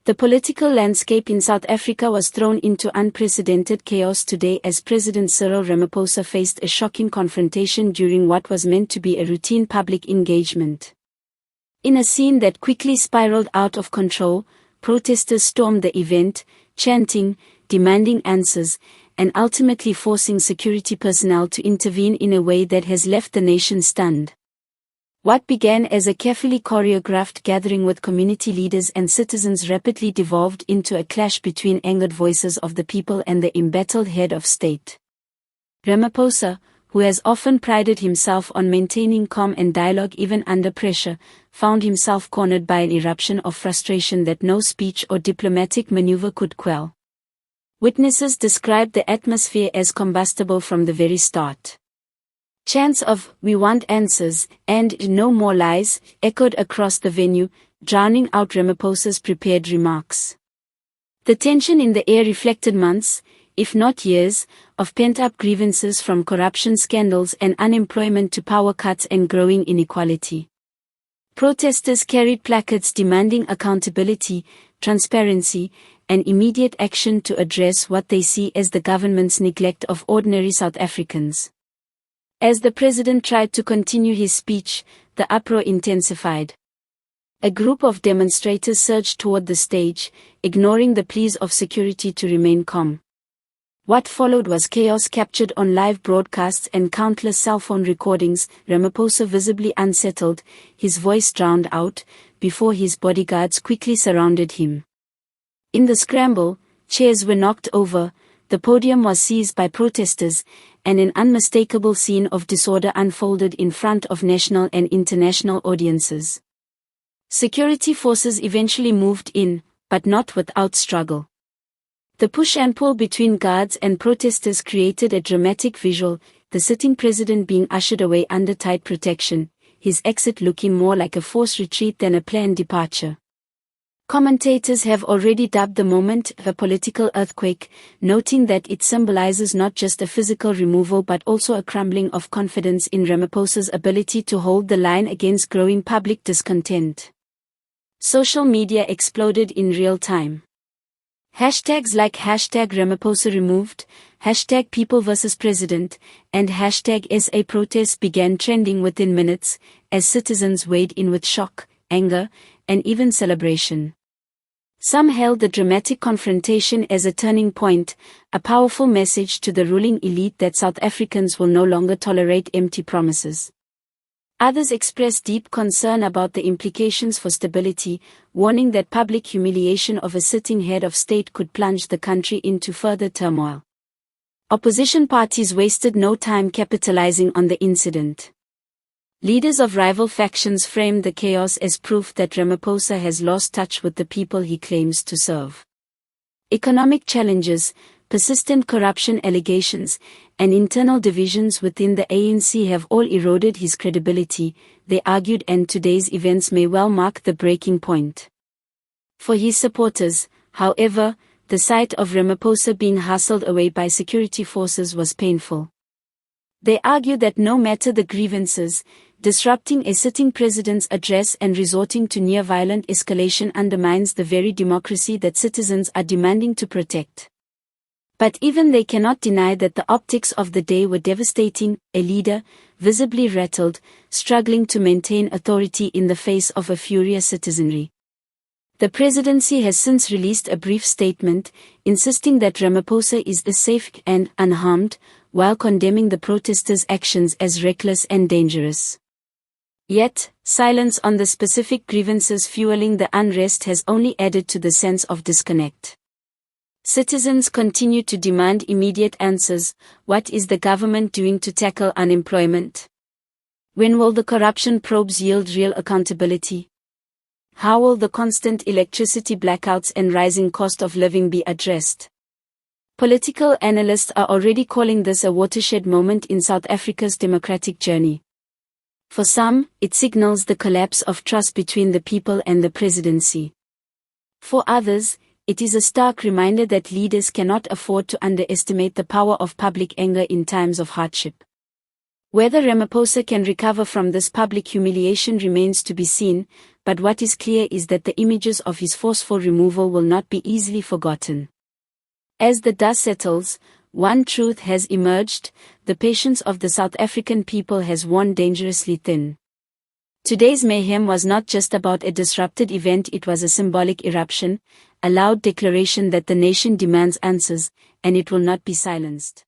The political landscape in South Africa was thrown into unprecedented chaos today as President Cyril Ramaphosa faced a shocking confrontation during what was meant to be a routine public engagement. In a scene that quickly spiraled out of control, protesters stormed the event, chanting, demanding answers, and ultimately forcing security personnel to intervene in a way that has left the nation stunned. What began as a carefully choreographed gathering with community leaders and citizens rapidly devolved into a clash between angered voices of the people and the embattled head of state. Ramaphosa, who has often prided himself on maintaining calm and dialogue even under pressure, found himself cornered by an eruption of frustration that no speech or diplomatic maneuver could quell. Witnesses described the atmosphere as combustible from the very start. Chants of "We want answers" and "No more lies" echoed across the venue, drowning out Ramaphosa's prepared remarks. The tension in the air reflected months, if not years, of pent-up grievances from corruption scandals and unemployment to power cuts and growing inequality. Protesters carried placards demanding accountability, transparency, and immediate action to address what they see as the government's neglect of ordinary South Africans. As the president tried to continue his speech, the uproar intensified. A group of demonstrators surged toward the stage, ignoring the pleas of security to remain calm. What followed was chaos captured on live broadcasts and countless cell phone recordings, Ramaphosa visibly unsettled, his voice drowned out, before his bodyguards quickly surrounded him. In the scramble, chairs were knocked over, the podium was seized by protesters, and an unmistakable scene of disorder unfolded in front of national and international audiences. Security forces eventually moved in, but not without struggle. The push and pull between guards and protesters created a dramatic visual, the sitting president being ushered away under tight protection, his exit looking more like a forced retreat than a planned departure. Commentators have already dubbed the moment a political earthquake, noting that it symbolizes not just a physical removal but also a crumbling of confidence in Ramaphosa's ability to hold the line against growing public discontent. Social media exploded in real time. Hashtags like #Ramaphosa removed, #People vs President, and #SA protests began trending within minutes, as citizens weighed in with shock, anger, and even celebration. Some hailed the dramatic confrontation as a turning point, a powerful message to the ruling elite that South Africans will no longer tolerate empty promises. Others expressed deep concern about the implications for stability, warning that public humiliation of a sitting head of state could plunge the country into further turmoil. Opposition parties wasted no time capitalizing on the incident. Leaders of rival factions framed the chaos as proof that Ramaphosa has lost touch with the people he claims to serve. Economic challenges, persistent corruption allegations, and internal divisions within the ANC have all eroded his credibility, they argued, and today's events may well mark the breaking point. For his supporters, however, the sight of Ramaphosa being hustled away by security forces was painful. They argue that no matter the grievances, disrupting a sitting president's address and resorting to near-violent escalation undermines the very democracy that citizens are demanding to protect. But even they cannot deny that the optics of the day were devastating, a leader, visibly rattled, struggling to maintain authority in the face of a furious citizenry. The presidency has since released a brief statement, insisting that Ramaphosa is safe and unharmed, while condemning the protesters' actions as reckless and dangerous. Yet, silence on the specific grievances fueling the unrest has only added to the sense of disconnect. Citizens continue to demand immediate answers. What is the government doing to tackle unemployment? When will the corruption probes yield real accountability? How will the constant electricity blackouts and rising cost of living be addressed? Political analysts are already calling this a watershed moment in South Africa's democratic journey. For some, it signals the collapse of trust between the people and the presidency. For others, it is a stark reminder that leaders cannot afford to underestimate the power of public anger in times of hardship. Whether Ramaphosa can recover from this public humiliation remains to be seen, but what is clear is that the images of his forceful removal will not be easily forgotten. As the dust settles, one truth has emerged: the patience of the South African people has worn dangerously thin. Today's mayhem was not just about a disrupted event, it was a symbolic eruption, a loud declaration that the nation demands answers, and it will not be silenced.